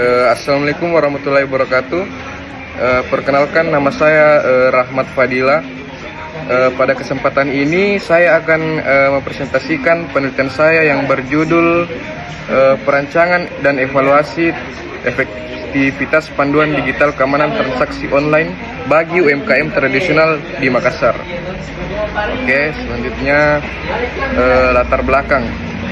Assalamualaikum warahmatullahi wabarakatuh. Perkenalkan, nama saya Rahmat Fadila. Pada kesempatan ini saya akan mempresentasikan penelitian saya yang berjudul perancangan dan evaluasi efektivitas panduan digital keamanan transaksi online bagi UMKM tradisional di Makassar. Oke, selanjutnya latar belakang.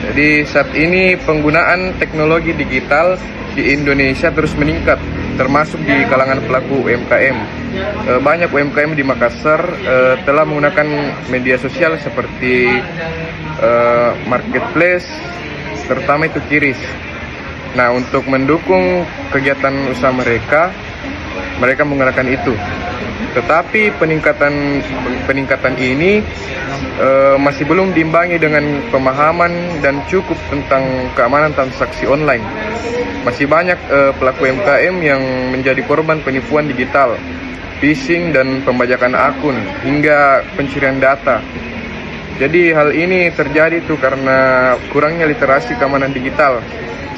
Jadi saat ini penggunaan teknologi digital di Indonesia terus meningkat, termasuk di kalangan pelaku UMKM. Banyak UMKM di Makassar telah menggunakan media sosial seperti marketplace, terutama itu Kiris. Nah, untuk mendukung kegiatan usaha mereka menggunakan itu. Tetapi peningkatan ini masih belum diimbangi dengan pemahaman dan cukup tentang keamanan transaksi online. Masih banyak pelaku UMKM yang menjadi korban penipuan digital, phishing dan pembajakan akun hingga pencurian data. Jadi hal ini terjadi karena kurangnya literasi keamanan digital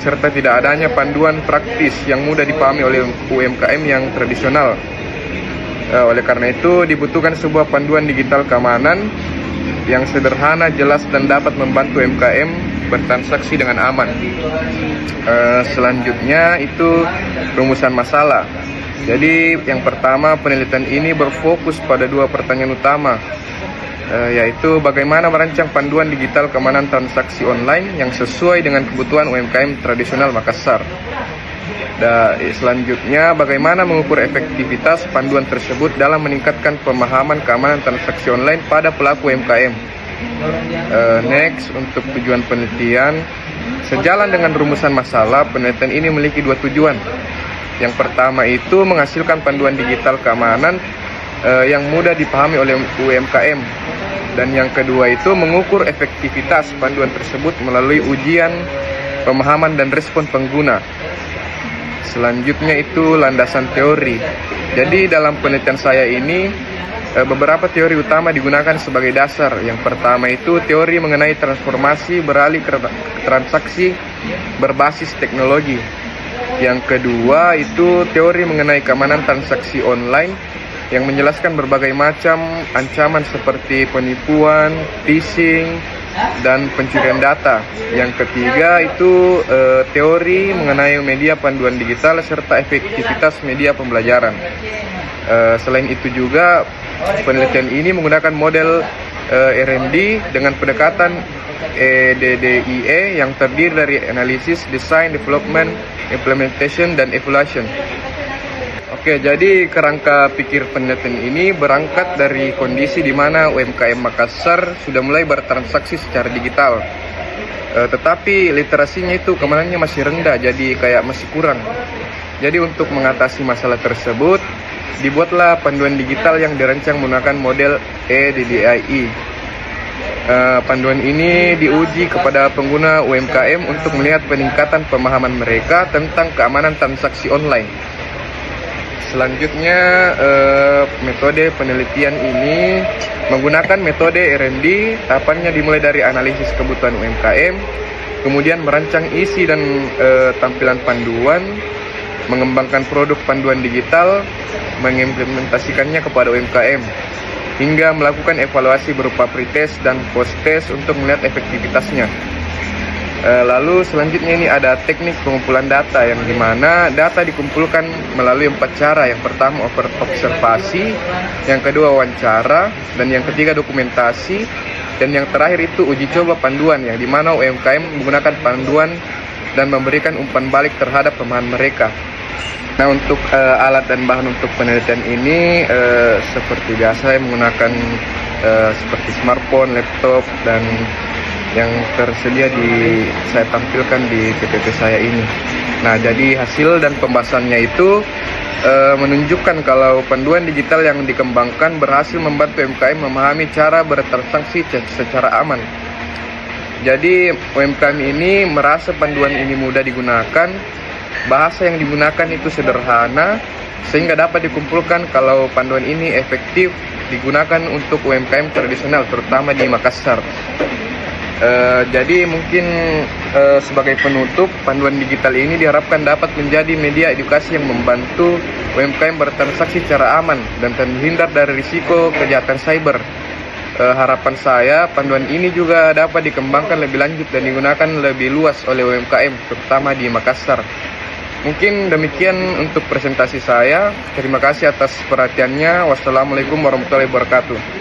serta tidak adanya panduan praktis yang mudah dipahami oleh UMKM yang tradisional. Oleh karena itu dibutuhkan sebuah panduan digital keamanan yang sederhana, jelas dan dapat membantu UMKM bertransaksi dengan aman. Selanjutnya itu rumusan masalah. Jadi yang pertama, penelitian ini berfokus pada dua pertanyaan utama, yaitu bagaimana merancang panduan digital keamanan transaksi online yang sesuai dengan kebutuhan UMKM tradisional Makassar. Dan selanjutnya, bagaimana mengukur efektivitas panduan tersebut dalam meningkatkan pemahaman keamanan transaksi online pada pelaku UMKM. Next, untuk tujuan penelitian, sejalan dengan rumusan masalah, penelitian ini memiliki dua tujuan. Yang pertama itu menghasilkan panduan digital keamanan yang mudah dipahami oleh UMKM. Dan yang kedua itu mengukur efektivitas panduan tersebut melalui ujian pemahaman dan respon pengguna. Selanjutnya itu landasan teori. Jadi dalam penelitian saya ini beberapa teori utama digunakan sebagai dasar. Yang pertama itu teori mengenai transformasi beralih ke transaksi berbasis teknologi. Yang kedua itu teori mengenai keamanan transaksi online yang menjelaskan berbagai macam ancaman seperti penipuan, phishing, dan pencurian data. Yang ketiga itu teori mengenai media panduan digital serta efektivitas media pembelajaran. Selain itu juga penelitian ini menggunakan model R&D dengan pendekatan EDDIE yang terdiri dari analisis, design, development, implementation, dan evaluation. Oke, jadi kerangka pikir penelitian ini berangkat dari kondisi di mana UMKM Makassar sudah mulai bertransaksi secara digital. Tetapi literasinya itu keamanan masih rendah, jadi kayak masih kurang. Jadi untuk mengatasi masalah tersebut, dibuatlah panduan digital yang dirancang menggunakan model EDDIE. Panduan ini diuji kepada pengguna UMKM untuk melihat peningkatan pemahaman mereka tentang keamanan transaksi online. Selanjutnya, metode penelitian ini menggunakan metode R&D. Tahapannya dimulai dari analisis kebutuhan UMKM, kemudian merancang isi dan tampilan panduan, mengembangkan produk panduan digital, mengimplementasikannya kepada UMKM, hingga melakukan evaluasi berupa pretest dan post-test untuk melihat efektivitasnya. Lalu selanjutnya ini ada teknik pengumpulan data, yang dimana data dikumpulkan melalui 4 cara. Yang pertama observasi, yang kedua wawancara, dan yang ketiga dokumentasi, dan yang terakhir itu uji coba panduan, yang dimana UMKM menggunakan panduan dan memberikan umpan balik terhadap pemahaman mereka. Nah, untuk alat dan bahan untuk penelitian ini seperti biasa saya menggunakan seperti smartphone, laptop, dan yang tersedia saya tampilkan di PPT saya ini. Nah, jadi hasil dan pembahasannya itu menunjukkan kalau panduan digital yang dikembangkan berhasil membantu UMKM memahami cara bertransaksi secara aman. Jadi UMKM ini merasa panduan ini mudah digunakan, bahasa yang digunakan itu sederhana, sehingga dapat dikumpulkan kalau panduan ini efektif digunakan untuk UMKM tradisional, terutama di Makassar. Jadi mungkin sebagai penutup, panduan digital ini diharapkan dapat menjadi media edukasi yang membantu UMKM bertransaksi secara aman dan terhindar dari risiko kejahatan cyber. Harapan saya, panduan ini juga dapat dikembangkan lebih lanjut dan digunakan lebih luas oleh UMKM, terutama di Makassar. Mungkin demikian untuk presentasi saya. Terima kasih atas perhatiannya. Wassalamualaikum warahmatullahi wabarakatuh.